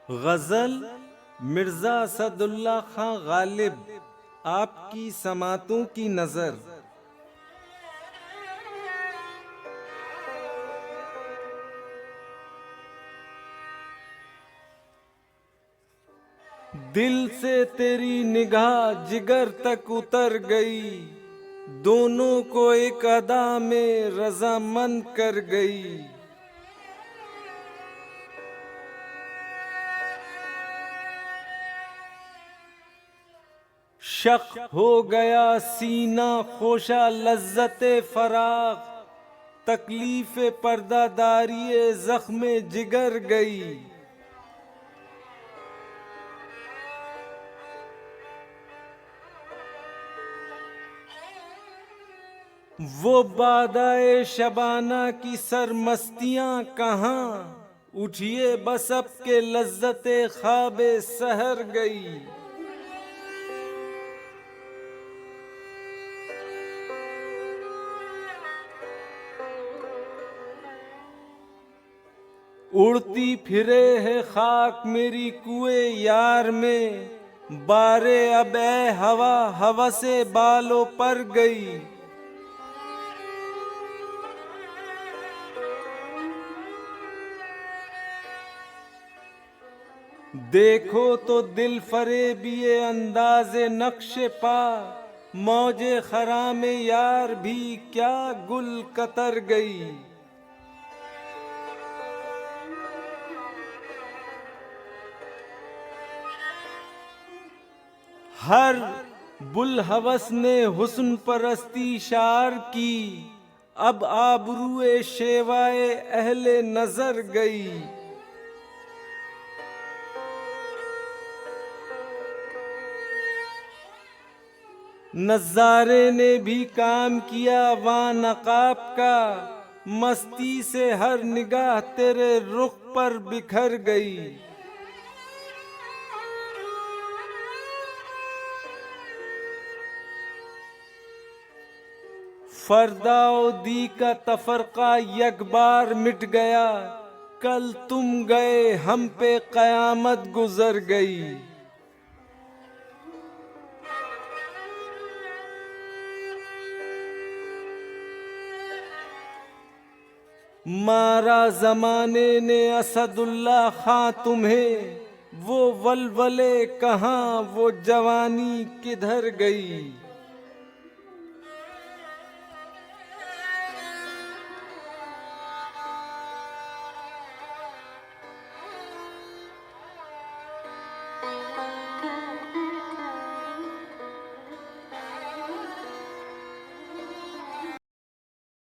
गजल मिर्जा असदुल्ला खां गालिब, आपकी समातों की नजर। दिल से तेरी निगाह जिगर तक उतर गई, दोनों को एक अदा में रजामंद कर गई। शक हो गया सीना खोशा लज्जते फराग, तकलीफे पर्दादारी जख्मे जिगर गई। वो बादाए शबाना की सरमस्तियां कहाँ, उठिए बस अब के लज्जते ख्वाबे सहर गई। उड़ती फिरे है खाक मेरी कुए यार में, बारे अब ए हवा हवा से बालों पर गई। देखो तो दिल फरेबिए अंदाज़े नक्शे पा, मौजे खरामे यार भी क्या गुल कतर गई। हर बुलहवस ने हुस्न परस्ती शार की, अब आबरूए शेवाए अहले नजर गई। नज़ारे ने भी काम किया वहाँ नकाब का, मस्ती से हर निगाह तेरे रुख पर बिखर गई। फरदाओ दी का तफरका यकबार मिट गया, कल तुम गए हम पे कयामत गुजर गई। मारा जमाने ने असदुल्ला खां तुम्हें, वो वलवले कहाँ वो जवानी किधर गई।